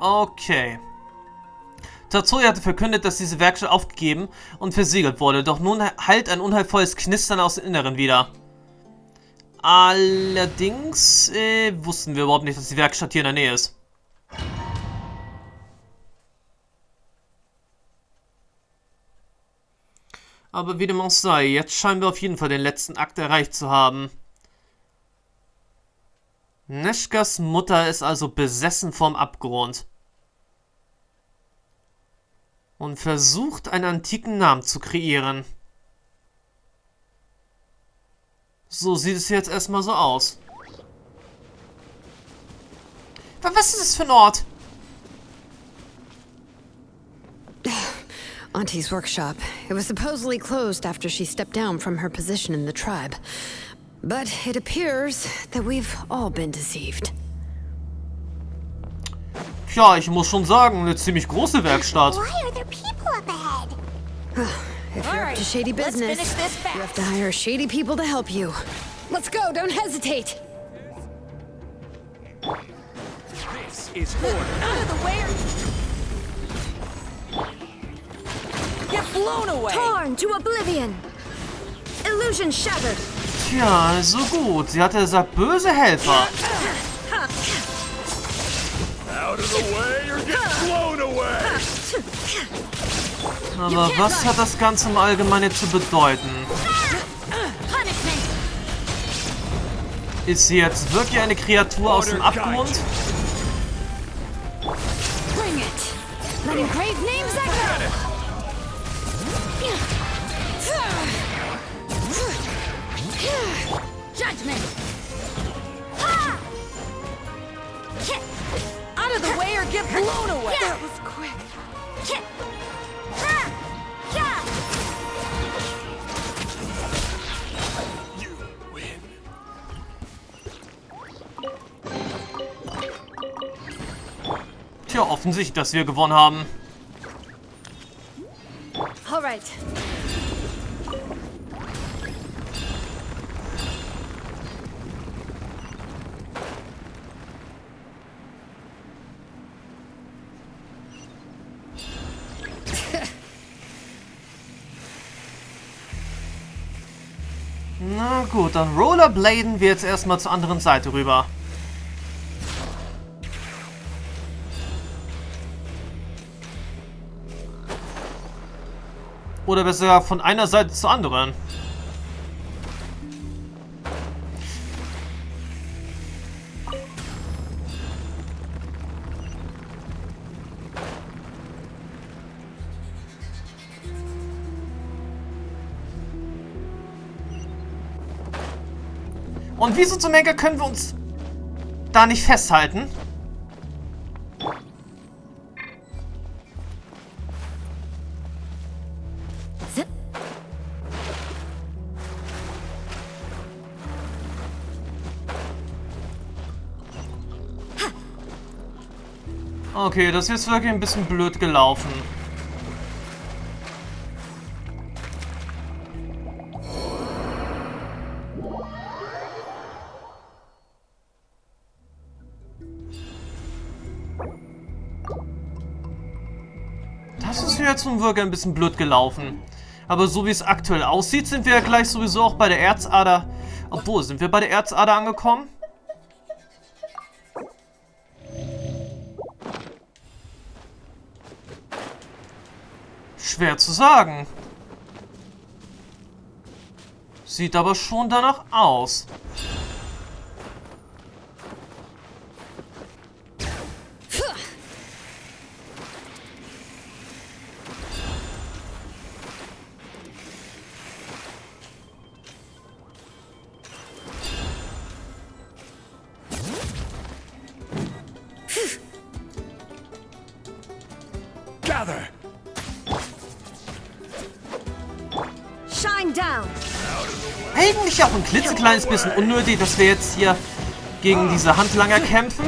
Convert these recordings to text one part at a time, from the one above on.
Okay. Tlazollis hatte verkündet, dass diese Werkstatt aufgegeben und versiegelt wurde, doch nun hallt ein unheilvolles Knistern aus dem Inneren wieder. Allerdings wussten wir überhaupt nicht, dass die Werkstatt hier in der Nähe ist. Aber wie dem auch sei, jetzt scheinen wir auf jeden Fall den letzten Akt erreicht zu haben. Nechcas Mutter ist also besessen vom Abgrund. Und versucht, einen antiken Namen zu kreieren. So sieht es jetzt erstmal so aus. Was ist das für ein Ort? Auntie's workshop. It was supposedly closed after she stepped down from her position in the tribe. But it appears that we've all been deceived. Tja, ich muss schon sagen, eine ziemlich große Werkstatt. Why are there people up ahead? If you're up to shady business, you have to hire shady people to help you. Let's go, don't hesitate! This is order. Out of the way or get blown away. Torn to oblivion. Illusion shattered. Tja, also gut. Sie hatte gesagt, böse Helfer. Out of the way or get blown away. Aber was hat das Ganze im Allgemeinen zu bedeuten? Ist sie jetzt wirklich eine Kreatur aus dem Abgrund? Bring it! Let engraved names echo! Judgment. Out of the way or get blown away. That was quick. You win. Tja, offensichtlich, dass wir gewonnen haben. All right. Na gut, dann rollerbladen wir jetzt erstmal zur anderen Seite rüber. Oder besser von einer Seite zur anderen. Und wieso zum Henker können wir uns da nicht festhalten? Okay, das ist wirklich ein bisschen blöd gelaufen. Das ist jetzt nun wirklich ein bisschen blöd gelaufen. Aber so wie es aktuell aussieht, sind wir ja gleich sowieso auch bei der Erzader. Obwohl, sind wir bei der Erzader angekommen? Schwer zu sagen. Sieht aber schon danach aus. Gather. Shine down. Eigentlich auch ein klitzekleines bisschen unnötig, dass wir jetzt hier gegen diese Handlanger kämpfen.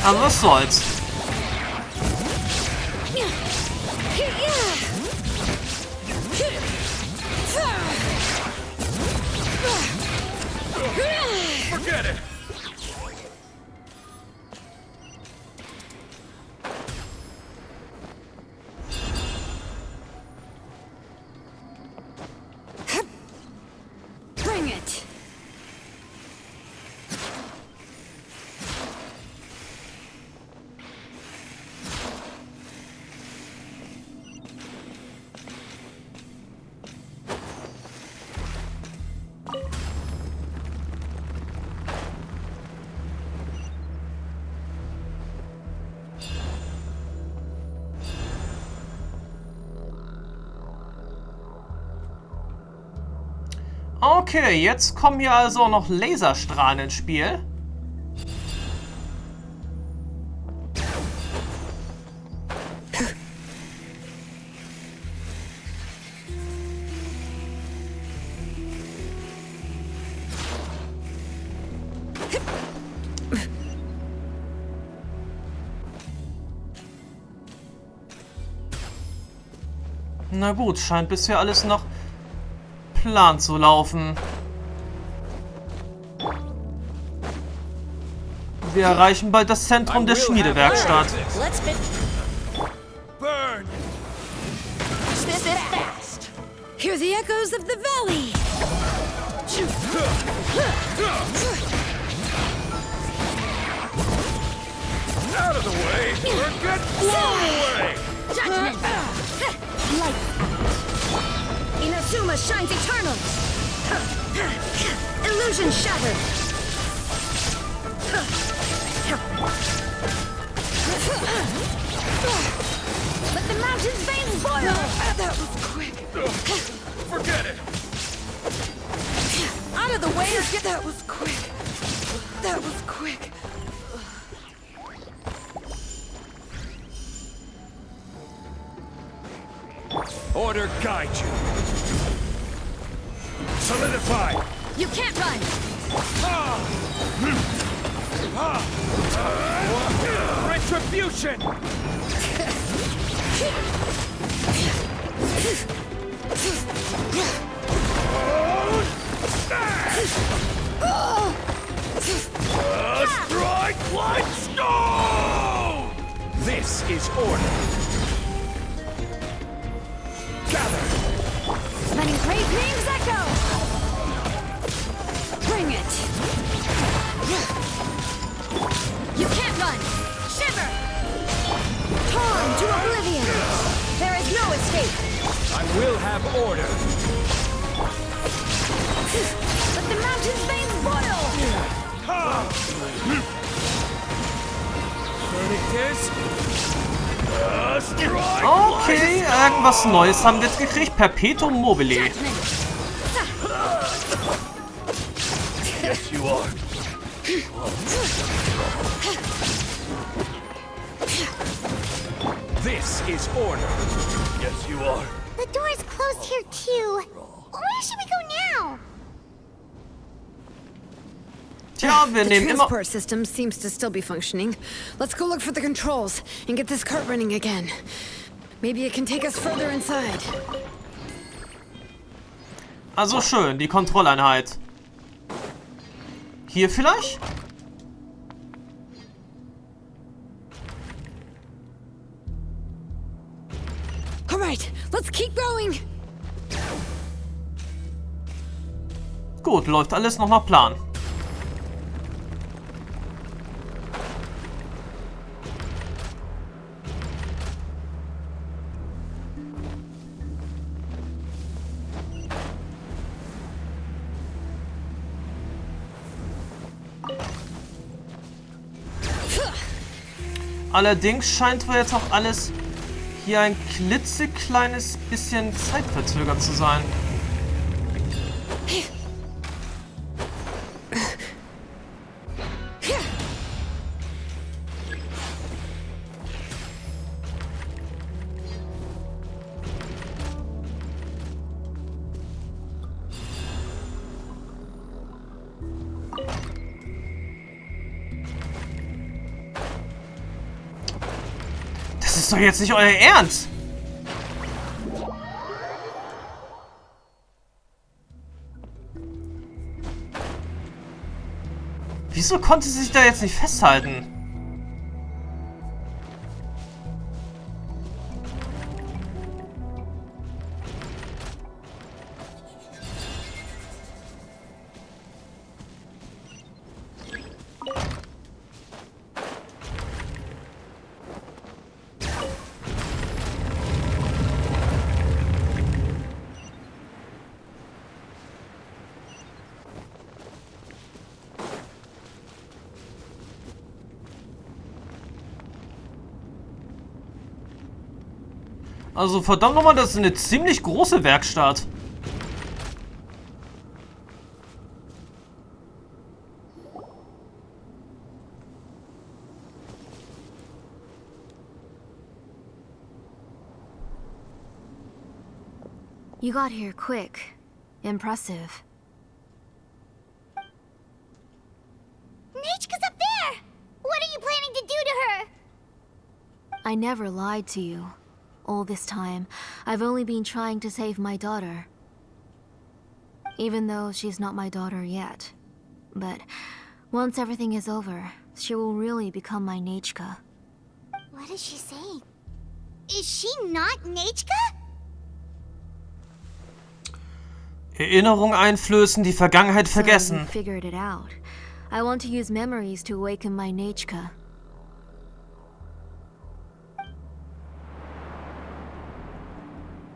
Aber was soll's. You it. Okay, jetzt kommen hier also noch Laserstrahlen ins Spiel. Na gut, scheint bisher alles nach Plan zu laufen. Wir erreichen bald das Zentrum der Schmiedewerkstatt. Let's fit Burn! this fast. Hear the echoes of the valley. Out of the way or get blown away! Judgment! Light out. Inazuma shines eternal. Illusion shattered. Let the mountain's veins boil. That was quick. Forget it! Out of the way or get that was quick. That was quick. Order guide you. Solidify! You can't run. Retribution! Strike like stone! This is order. Gather! Letting great names echo. Bring it. You can't run. Shiver. Torn to oblivion. There is no escape. I will have order. Let the mountain's veins boil. Verdict is... strike Okay, irgendwas Neues haben wir jetzt gekriegt. Perpetuum mobile. Yes, you are. This is order. Yes, you are. The door's closed here too. Where should we go now? Tja, wir The nehmen immer... transport system seems to still be functioning. Let's go look for the controls and get this cart running again. Maybe it can take us further inside. Also schön, die Kontrolleinheit. Hier vielleicht? All right, let's keep going. Gut, läuft alles noch nach Plan. Allerdings scheint wohl jetzt auch alles hier ein klitzekleines bisschen zeitverzögert zu sein. Das ist doch jetzt nicht euer Ernst! Wieso konnte sie sich da jetzt nicht festhalten? Also verdammt nochmal, das ist eine ziemlich große Werkstatt. You got here quick. Impressive. Nechca's up there! What are you planning to do to her? I never lied to you. All this time, I've only been trying to save my daughter. Even though she's not my daughter yet. But once everything is over, she will really become my Nechca. What is she saying? Is she not Nechca? Erinnerung einflößen, die Vergangenheit vergessen. So you figured it out. I want to use memories to awaken my Nechca.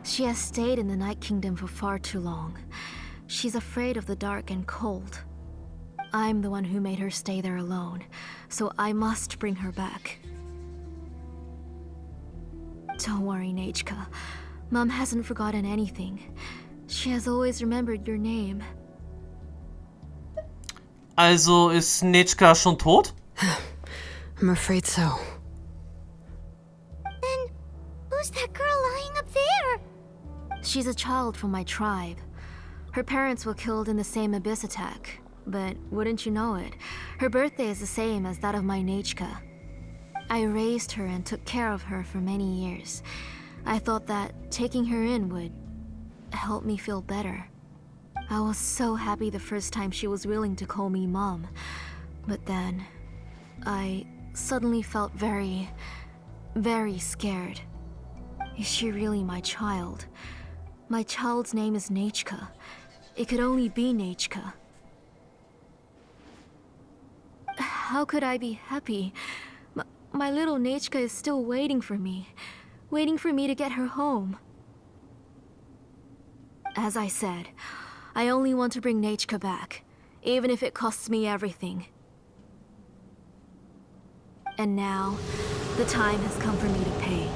She has stayed in the Night Kingdom for far too long. She's afraid of the dark and cold. I'm the one who made her stay there alone, so I must bring her back. Don't worry, Nechca. Mom hasn't forgotten anything. She has always remembered your name. Also ist Nechca schon tot? I'm afraid so. Then, who's that girl lying up there? She's a child from my tribe. Her parents were killed in the same abyss attack. But wouldn't you know it, her birthday is the same as that of my Nechca. I raised her and took care of her for many years. I thought that taking her in would help me feel better. I was so happy the first time she was willing to call me Mom. But then, I suddenly felt very, very scared. Is she really my child? My child's name is Nechca. It could only be Nechca. How could I be happy? My little Nechca is still waiting for me to get her home. As I said, I only want to bring Nechca back, even if it costs me everything. And now, the time has come for me to pay.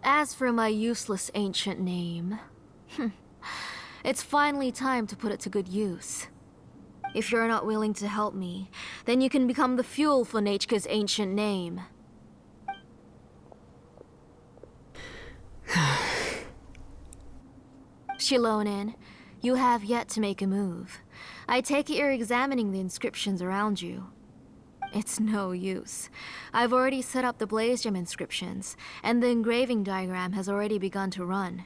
As for my useless ancient name, it's finally time to put it to good use. If you're not willing to help me, then you can become the fuel for Nechca's ancient name. Shilonin, you have yet to make a move. I take it you're examining the inscriptions around you. It's no use. I've already set up the Blaze Gem inscriptions, and the engraving diagram has already begun to run.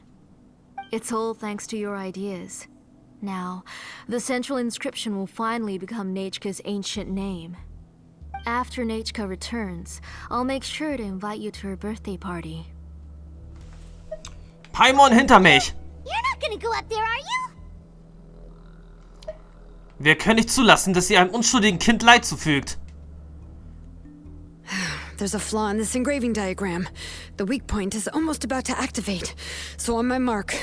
It's all thanks to your ideas. Now, the central inscription will finally become Nechca's ancient name. After Nechca returns, I'll make sure to invite you to her birthday party. Paimon hinter mich! You're not gonna go up there, are you? Wir können nicht zulassen, dass sie einem unschuldigen Kind Leid zufügt. There's a flaw in this engraving diagram. The weak point is almost about to activate. So on my mark.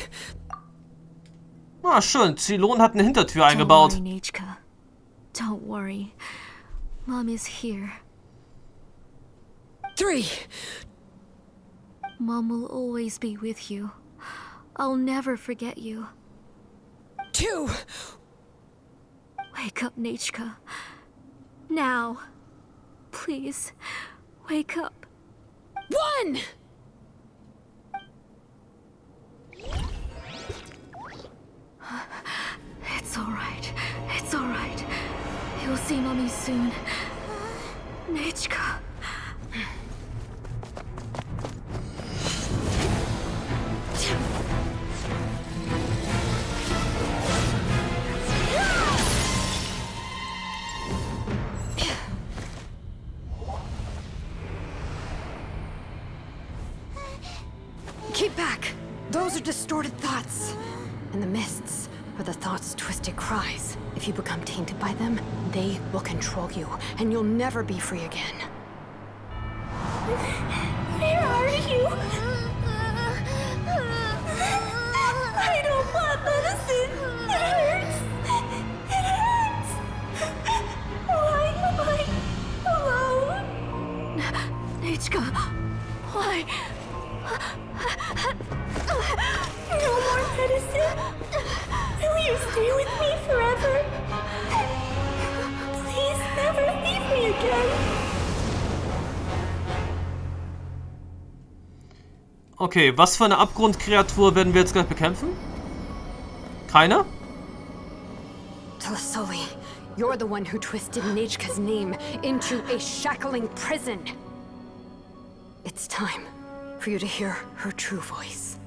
Ah, schön. Zylon hat eine Hintertür eingebaut. Don't worry, Nechca. Don't worry. Mom is here. 3. Mom will always be with you. I'll never forget you. 2. Wake up, Nechca. Now. Please, wake up. 1. It's alright. It's alright. You'll see Mommy soon. Nechca. Keep back. Those are distorted thoughts. And the mists are the thoughts' twisted cries. If you become tainted by them, they will control you, and you'll never be free again. Where are you? I don't want medicine. It hurts. It hurts. Why am I alive? Nechca, why? No more medicine. Will you stay with me forever? Please never leave me again. Okay, was für eine Abgrundkreatur werden wir jetzt gleich bekämpfen? Keine? Tlazollis, you're the one who twisted Nechca's name into a shackling prison. It's time for you to hear her true voice.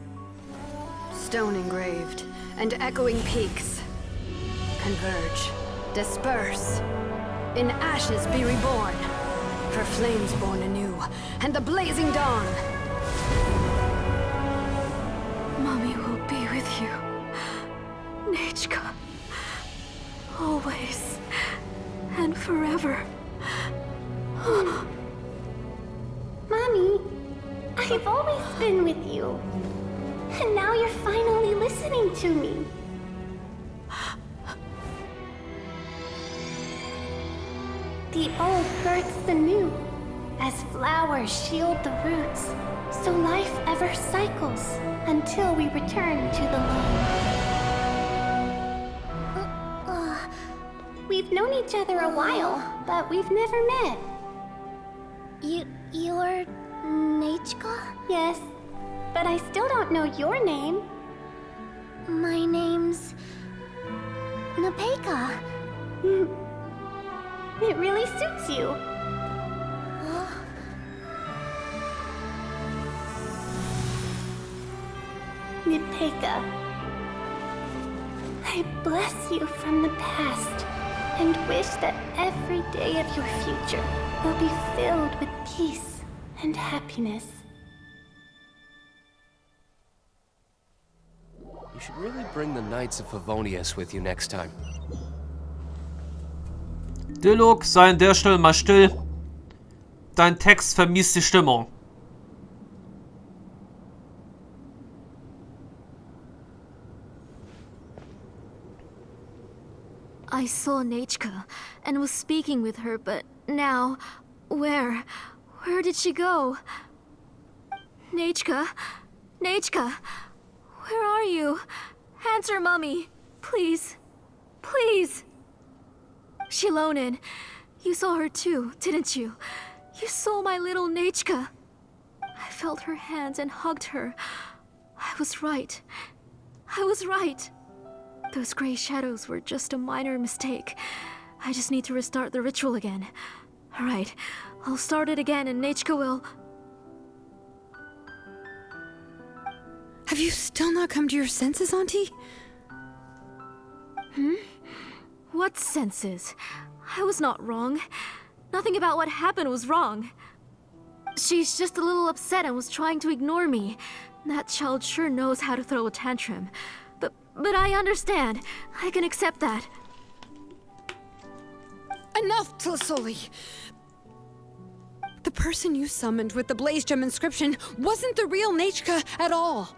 Stone engraved and echoing peaks converge, disperse, in ashes be reborn, for flames born anew, and the blazing dawn. Mommy will be with you, Nechca, always and forever. Mommy, I've always been with you. And now you're finally listening to me. The old births the new, as flowers shield the roots, so life ever cycles until we return to the loam. We've known each other a while, but we've never met. You're Nechca? Yes, but I still don't know your name. My name's Nepecha. It really suits you. Nepecha, I bless you from the past and wish that every day of your future will be filled with peace and happiness. You should really bring the Knights of Favonius with you next time. Dialog, sei an der Stelle mal still. Dein Text vermiest die Stimmung. I saw Nechca and was speaking with her, but now, where did she go? Nechca, Nechca, where are you? Answer, Mummy, please, please. Shilonen, you saw her too, didn't you? You saw my little Nechca. I felt her hands and hugged her. I was right. I was right. Those gray shadows were just a minor mistake. I just need to restart the ritual again. Alright, I'll start it again and Nechca will... Have you still not come to your senses, Auntie? What senses? I was not wrong. Nothing about what happened was wrong. She's just a little upset and was trying to ignore me. That child sure knows how to throw a tantrum. But I understand. I can accept that. Enough, Tlazollis! The person you summoned with the Blaze Gem inscription wasn't the real Nechca at all.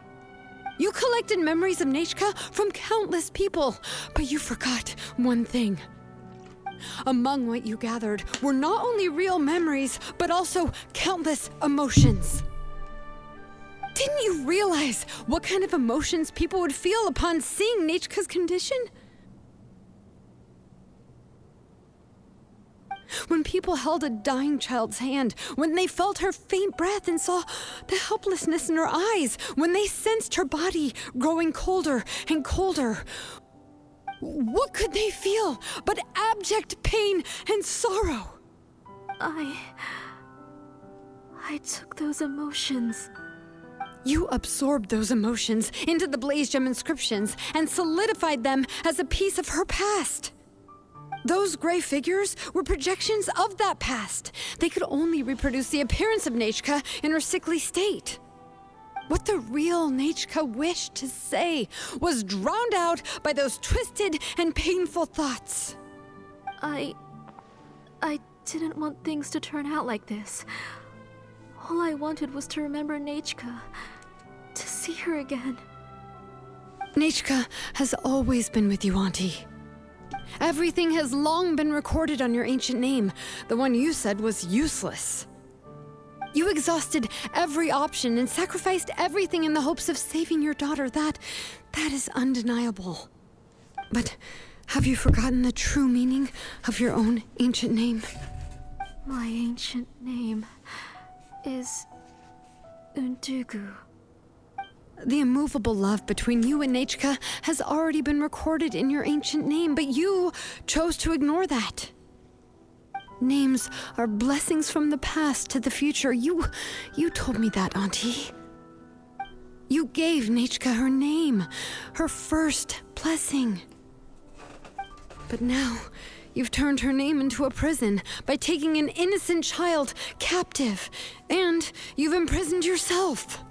You collected memories of Nechca from countless people, but you forgot one thing. Among what you gathered were not only real memories, but also countless emotions. Didn't you realize what kind of emotions people would feel upon seeing Nechca's condition? When people held a dying child's hand, when they felt her faint breath and saw the helplessness in her eyes, when they sensed her body growing colder and colder, what could they feel but abject pain and sorrow? I took those emotions. You absorbed those emotions into the Blaze Gem inscriptions and solidified them as a piece of her past. Those gray figures were projections of that past. They could only reproduce the appearance of Nechca in her sickly state. What the real Nechca wished to say was drowned out by those twisted and painful thoughts. I didn't want things to turn out like this. All I wanted was to remember Nechca, to see her again. Nechca has always been with you, Auntie. Everything has long been recorded on your ancient name, the one you said was useless. You exhausted every option and sacrificed everything in the hopes of saving your daughter. That is undeniable. But have you forgotten the true meaning of your own ancient name? My ancient name is Undugu. The immovable love between you and Nechca has already been recorded in your ancient name, but you chose to ignore that. Names are blessings from the past to the future. You told me that, Auntie. You gave Nechca her name, her first blessing. But now, you've turned her name into a prison by taking an innocent child captive, and you've imprisoned yourself.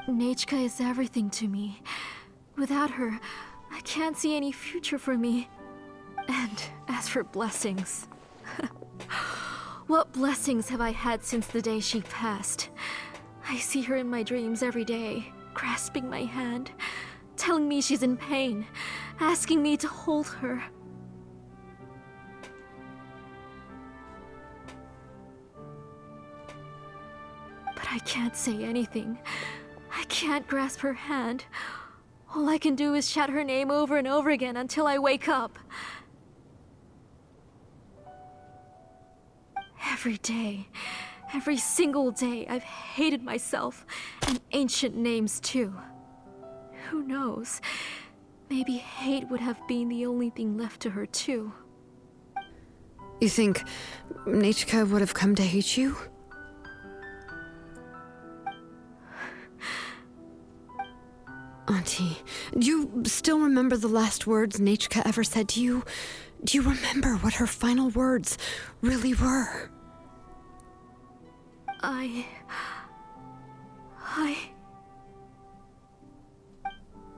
Nechca is everything to me. Without her, I can't see any future for me. And as for blessings... What blessings have I had since the day she passed? I see her in my dreams every day, grasping my hand, telling me she's in pain, asking me to hold her. But I can't say anything. I can't grasp her hand. All I can do is shout her name over and over again until I wake up. Every day, every single day, I've hated myself, and ancient names too. Who knows? Maybe hate would have been the only thing left to her too. You think Nechca would have come to hate you? Auntie, do you still remember the last words Nechca ever said to you? Do you remember what her final words really were?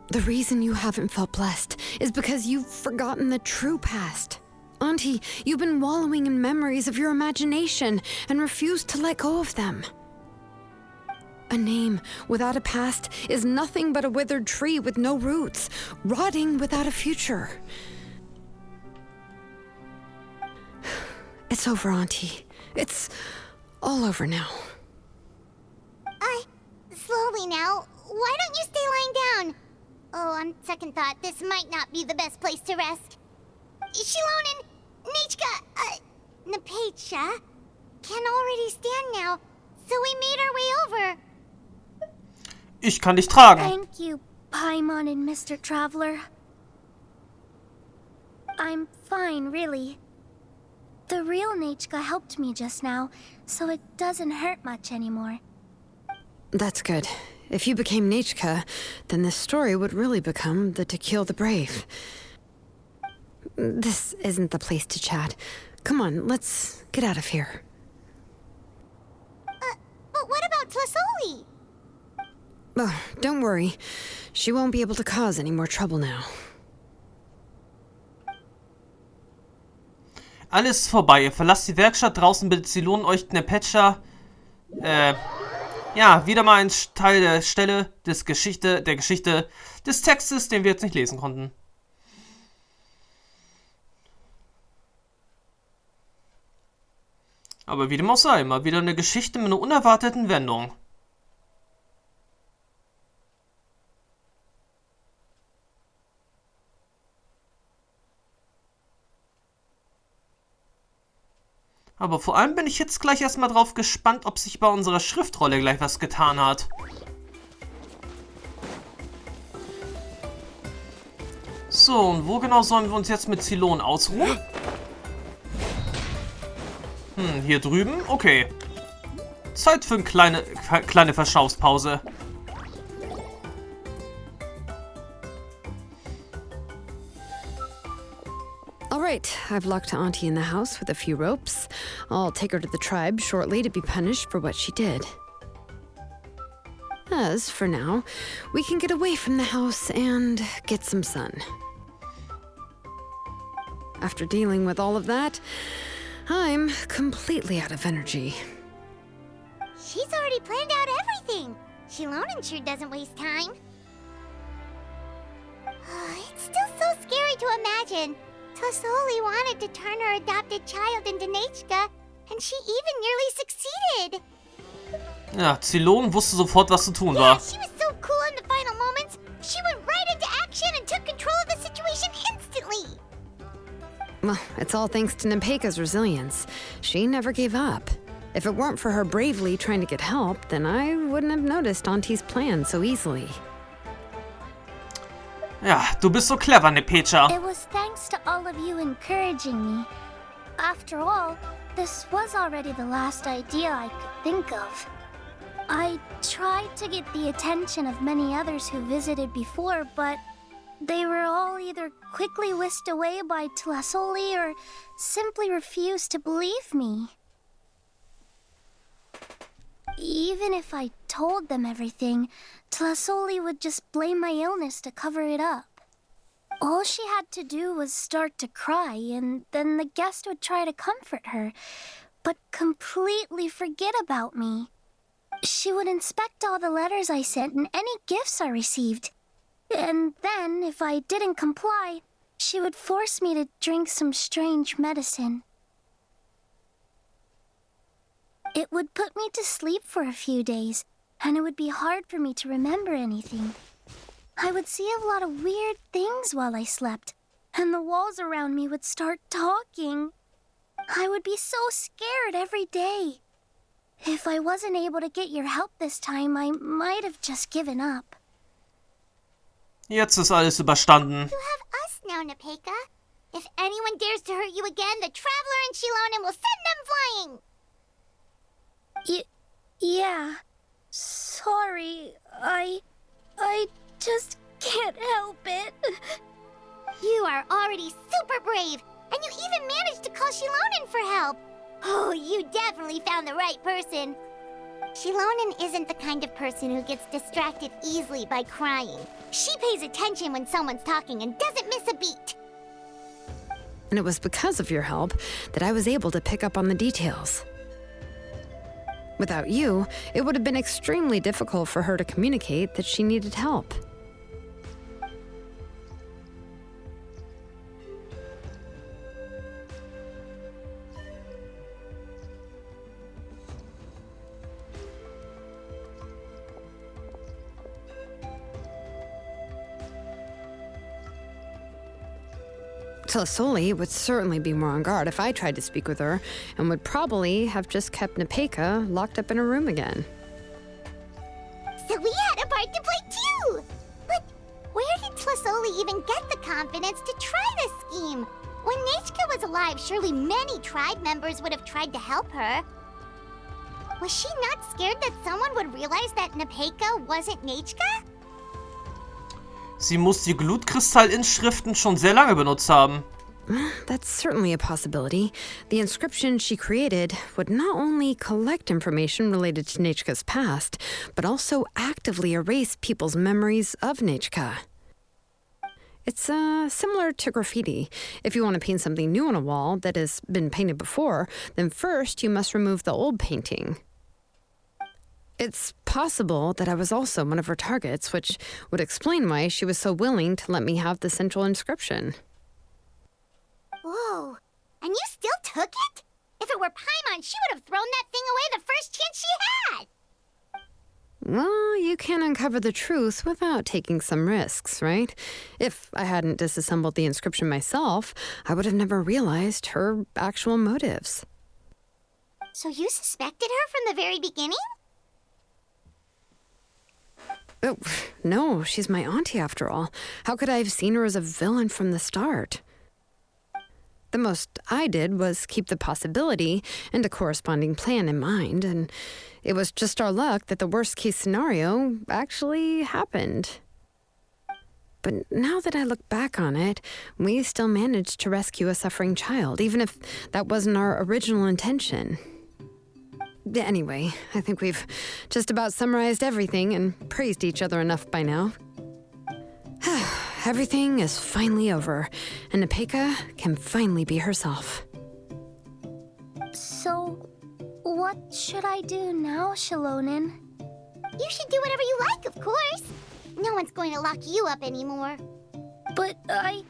The reason you haven't felt blessed is because you've forgotten the true past. Auntie, you've been wallowing in memories of your imagination and refused to let go of them. A name without a past is nothing but a withered tree with no roots, rotting without a future. It's over, Auntie. It's all over now. Slowly now. Why don't you stay lying down? Oh, on second thought, this might not be the best place to rest. Shilon and Nechca, Nepecha can already stand now, so we made our way over. Ich kann dich tragen. Thank you, Paimon and Mr. Traveler. I'm fine, really. The real Nechca helped me just now, so it doesn't hurt much anymore. That's good. If you became Nechca, then this story would really become the To Kill the Brave. This isn't the place to chat. Come on, let's get out of here. But what about Tlazollis? Oh, don't worry. She won't be able to cause any more trouble now. Alles ist vorbei. Ihr verlasst die Werkstatt. Draußen bittet Silon euch Nepecha. Ja, wieder mal ein Teil der Stelle der Geschichte des Textes, den wir jetzt nicht lesen konnten. Aber wie dem auch sei, mal wieder eine Geschichte mit einer unerwarteten Wendung. Aber vor allem bin ich jetzt gleich erstmal drauf gespannt, ob sich bei unserer Schriftrolle gleich was getan hat. So, und wo genau sollen wir uns jetzt mit Silon ausruhen? Hier drüben? Okay. Zeit für eine kleine Verschnaufspause. All right, I've locked Auntie in the house with a few ropes. I'll take her to the tribe shortly to be punished for what she did. As for now, we can get away from the house and get some sun. After dealing with all of that, I'm completely out of energy. She's already planned out everything. Shilonen sure doesn't waste time. It's still so scary to imagine. Tlazollis wanted to turn her adopted child into Nechca, and she even nearly succeeded. Ja, Zylon wusste sofort, was zu tun war. She was so cool in the final moments. She went right into action and took control of the situation instantly. Well, it's all thanks to Nepecha's resilience. She never gave up. If it weren't for her bravely trying to get help, then I wouldn't have noticed Auntie's plan so easily. Ja, du bist so clever, Nepecha. It was thanks to all of you encouraging me. After all, this was already the last idea I could think of. I tried to get the attention of many others who visited before, but they were all either quickly whisked away by Tlazollis or simply refused to believe me. Even if I told them everything, Tlazollis would just blame my illness to cover it up. All she had to do was start to cry, and then the guest would try to comfort her, but completely forget about me. She would inspect all the letters I sent and any gifts I received. And then, if I didn't comply, she would force me to drink some strange medicine. It would put me to sleep for a few days, and it would be hard for me to remember anything. I would see a lot of weird things while I slept, and the walls around me would start talking. I would be so scared every day. If I wasn't able to get your help this time, I might have just given up. Jetzt ist alles überstanden. You have us now, Nepecha. If anyone dares to hurt you again, the Traveler and Shilonen will send them flying! Yeah. Sorry, I just can't help it. You are already super brave, and you even managed to call Shilonen for help. Oh, you definitely found the right person. Shilonen isn't the kind of person who gets distracted easily by crying. She pays attention when someone's talking and doesn't miss a beat. And it was because of your help that I was able to pick up on the details. Without you, it would have been extremely difficult for her to communicate that she needed help. Tlazollis would certainly be more on guard if I tried to speak with her, and would probably have just kept Nepecha locked up in her room again. So we had a part to play too! But where did Tlazollis even get the confidence to try this scheme? When Nechca was alive, surely many tribe members would have tried to help her. Was she not scared that someone would realize that Nepecha wasn't Nechca? Sie muss die Glutkristallinschriften schon sehr lange benutzt haben. That's certainly a possibility. The inscription she created would not only collect information related to Nechca's past, but also actively erase people's memories of Nechca. It's similar to graffiti. If you want to paint something new on a wall that has been painted before, then first you must remove the old painting. It's possible that I was also one of her targets, which would explain why she was so willing to let me have the central inscription. Whoa, and you still took it? If it were Paimon, she would have thrown that thing away the first chance she had! Well, you can't uncover the truth without taking some risks, right? If I hadn't disassembled the inscription myself, I would have never realized her actual motives. So you suspected her from the very beginning? Oh, no, she's my auntie after all. How could I have seen her as a villain from the start? The most I did was keep the possibility and a corresponding plan in mind, and it was just our luck that the worst-case scenario actually happened. But now that I look back on it, we still managed to rescue a suffering child, even if that wasn't our original intention. Anyway, I think we've just about summarized everything and praised each other enough by now. Everything is finally over, and Nepecha can finally be herself. So, what should I do now, Shilonen? You should do whatever you like, of course. No one's going to lock you up anymore. But I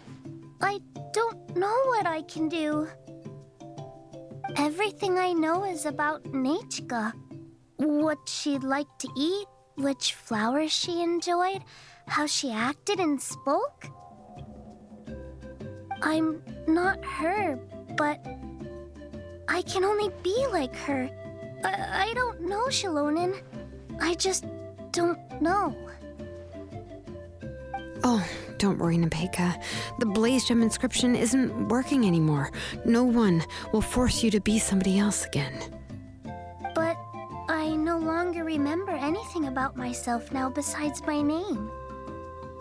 don't know what I can do. Everything I know is about Nechca. what she'd like to eat, which flowers she enjoyed, how she acted and spoke. I'm not her, but I can only be like her. I don't know, Shilonen. I just don't know. Oh, don't worry, Nepecha. The Blaze Gem inscription isn't working anymore. No one will force you to be somebody else again. But I no longer remember anything about myself now besides my name.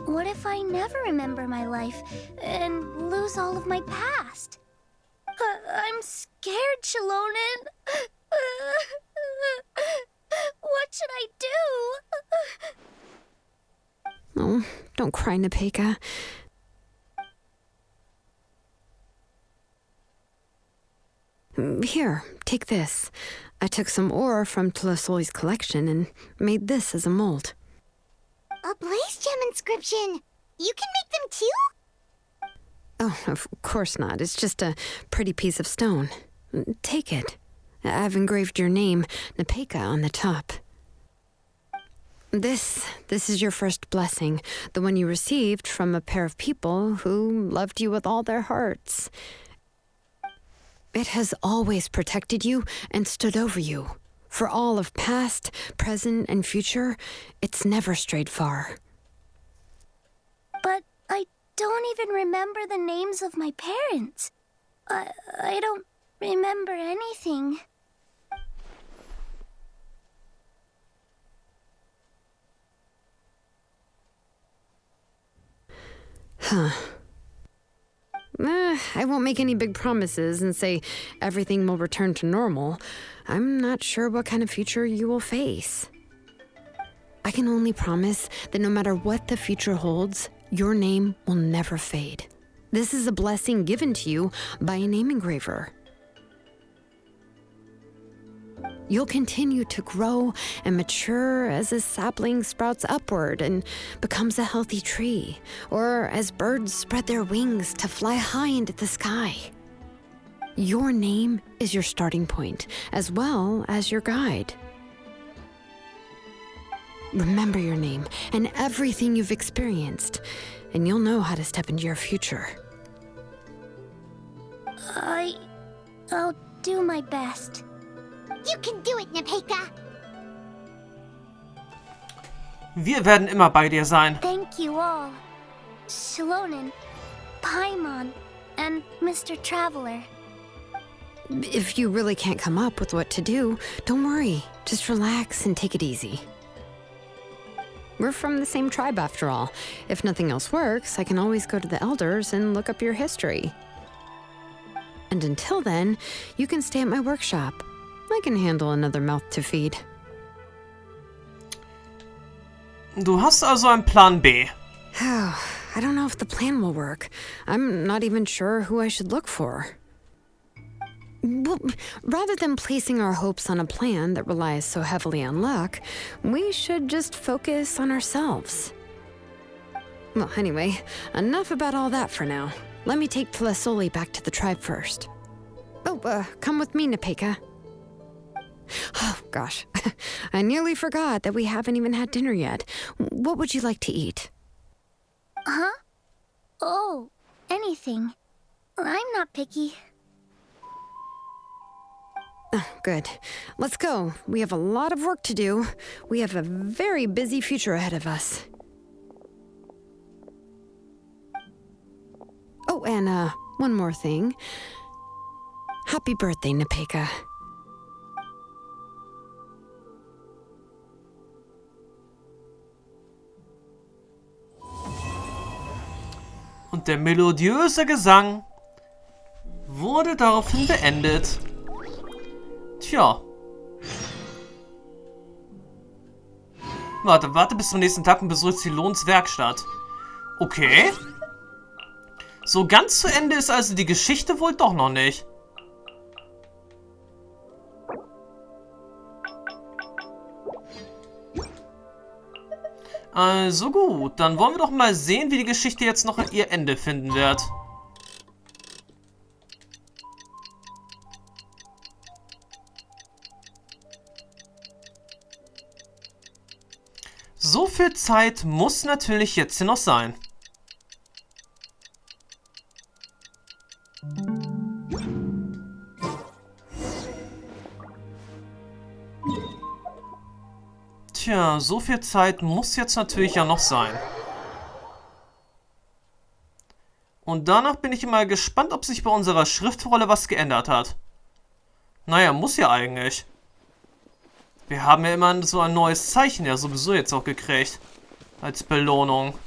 What if I never remember my life and lose all of my past? I'm scared, Shilonen. What should I do? Oh, don't cry, Nepecha. Here, take this. I took some ore from Tlazollis' collection and made this as a mold. A Blaze Gem inscription! You can make them too? Oh, of course not. It's just a pretty piece of stone. Take it. I've engraved your name, Nepecha, on the top. This is your first blessing, the one you received from a pair of people who loved you with all their hearts. It has always protected you and stood over you. For all of past, present, and future, it's never strayed far. But I don't even remember the names of my parents. I don't remember anything. Huh. I won't make any big promises and say everything will return to normal. I'm not sure what kind of future you will face. I can only promise that no matter what the future holds, your name will never fade. This is a blessing given to you by a name engraver. You'll continue to grow and mature as a sapling sprouts upward and becomes a healthy tree, or as birds spread their wings to fly high into the sky. Your name is your starting point, as well as your guide. Remember your name and everything you've experienced, and you'll know how to step into your future. I'll do my best. You can do it, Nepecha! Wir werden immer bei dir sein. Thank you all. Shilonen, Paimon, and Mr. Traveler. If you really can't come up with what to do, don't worry. Just relax and take it easy. We're from the same tribe after all. If nothing else works, I can always go to the elders and look up your history. And until then, you can stay at my workshop. I can handle another mouth to feed. Du hast also einen Plan B. I don't know if the plan will work. I'm not even sure who I should look for. Well, rather than placing our hopes on a plan that relies so heavily on luck, we should just focus on ourselves. Well, anyway, enough about all that for now. Let me take Tlazolli back to the tribe first. Oh, come with me, Nepecha. Oh, gosh. I nearly forgot that we haven't even had dinner yet. What would you like to eat? Huh? Oh, anything. I'm not picky. Oh, good. Let's go. We have a lot of work to do. We have a very busy future ahead of us. Oh, and one more thing. Happy birthday, Nepecha. Und der melodiöse Gesang wurde daraufhin beendet. Tja. Warte bis zum nächsten Tag und besucht Silons Werkstatt. Okay. So ganz zu Ende ist also die Geschichte wohl doch noch nicht. Also gut, dann wollen wir doch mal sehen, wie die Geschichte jetzt noch ihr Ende finden wird. So viel Zeit muss natürlich jetzt hier noch sein. Tja, so viel Zeit muss jetzt natürlich ja noch sein. Und danach bin ich mal gespannt, ob sich bei unserer Schriftrolle was geändert hat. Naja, muss ja eigentlich. Wir haben ja immer so ein neues Zeichen ja sowieso jetzt auch gekriegt. Als Belohnung.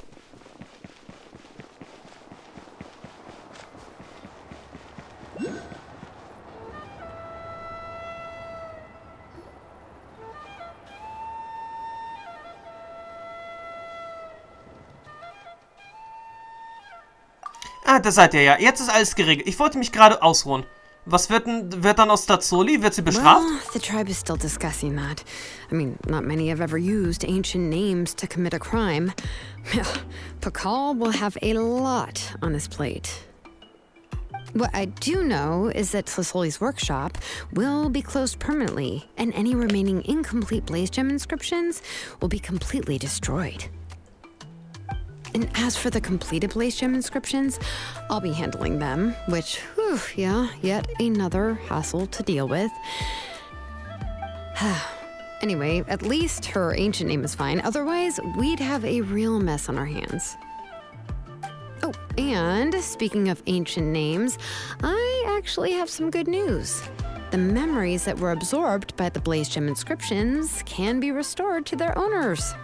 Ah, da seid ihr ja. Jetzt ist alles geregelt. Ich wollte mich gerade ausruhen. Was wird dann aus Tlazollis? Wird sie bestraft? Well, the tribe is still discussing that. I mean, not many have ever used ancient names to commit a crime. Pakal will have a lot on his plate. What I do know is that Tlazollis' workshop will be closed permanently, and any remaining incomplete blaze gem inscriptions will be completely destroyed. And as for the completed blaze gem inscriptions, I'll be handling them, which, whew, yeah, yet another hassle to deal with. Anyway, at least her ancient name is fine. Otherwise, we'd have a real mess on our hands. Oh, and speaking of ancient names, I actually have some good news. The memories that were absorbed by the blaze gem inscriptions can be restored to their owners.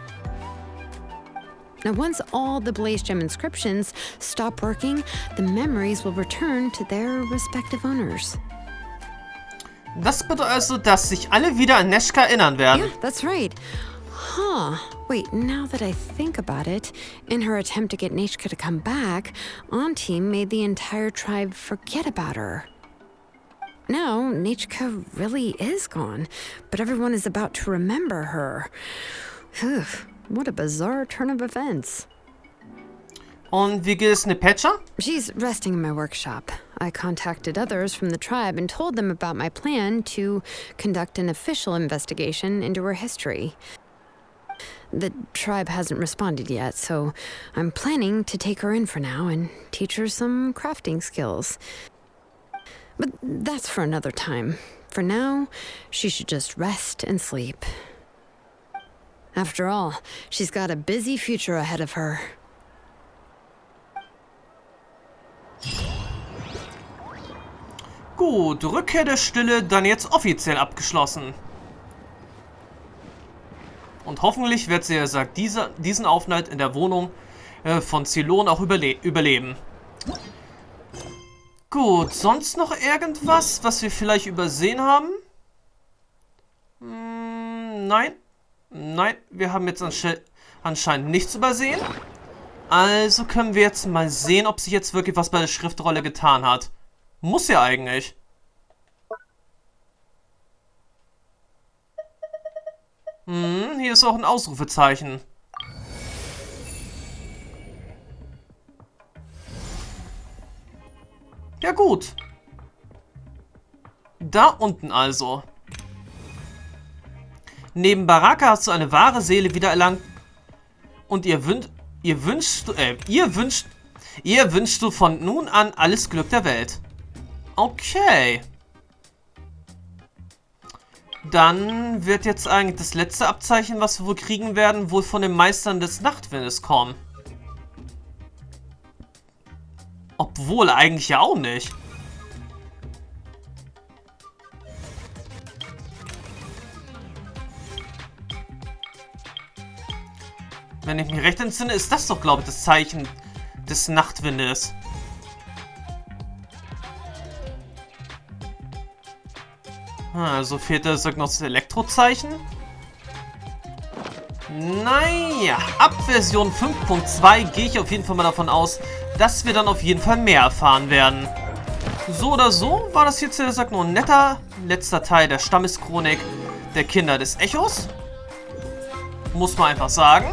Now, once all the blaze gem inscriptions stop working, the memories will return to their respective owners. Das bedeutet also, dass sich alle wieder an Nechca erinnern werden. Yeah, that's right. Huh. Wait, now that I think about it, in her attempt to get Nechca to come back, Auntie made the entire tribe forget about her. Now, Nechca really is gone, but everyone is about to remember her. Phew. What a bizarre turn of events. Und wie geht es Nepecha? She's resting in my workshop. I contacted others from the tribe and told them about my plan to conduct an official investigation into her history. The tribe hasn't responded yet, so I'm planning to take her in for now and teach her some crafting skills. But that's for another time. For now, she should just rest and sleep. After all, she's got a busy future ahead of her. Gut, Rückkehr der Stille dann jetzt offiziell abgeschlossen. Und hoffentlich wird sie, sagt diesen Aufenthalt in der Wohnung von Zylon auch überleben. Gut, sonst noch irgendwas, was wir vielleicht übersehen haben? Nein. Nein, wir haben jetzt anscheinend nichts übersehen. Also können wir jetzt mal sehen, ob sich jetzt wirklich was bei der Schriftrolle getan hat. Muss ja eigentlich. Hier ist auch ein Ausrufezeichen. Ja gut. Da unten also. Neben Baraka hast du eine wahre Seele wiedererlangt und ihr wünschst du von nun an alles Glück der Welt. Okay. Dann wird jetzt eigentlich das letzte Abzeichen, was wir wohl kriegen werden, wohl von den Meistern des Nachtwindes kommen. Obwohl, eigentlich ja auch nicht. Wenn ich mich recht entsinne, ist das doch, glaube ich, das Zeichen des Nachtwindes. Also fehlt da noch das Elektrozeichen. Naja, ab Version 5.2 gehe ich auf jeden Fall mal davon aus, dass wir dann auf jeden Fall mehr erfahren werden. So oder so war das jetzt, sagt nur ein netter letzter Teil der Stammeschronik der Kinder des Echos. Muss man einfach sagen.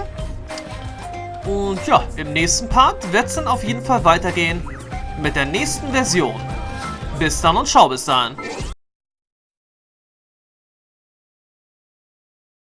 Und ja, im nächsten Part wird es dann auf jeden Fall weitergehen mit der nächsten Version. Bis dann und ciao bis dahin.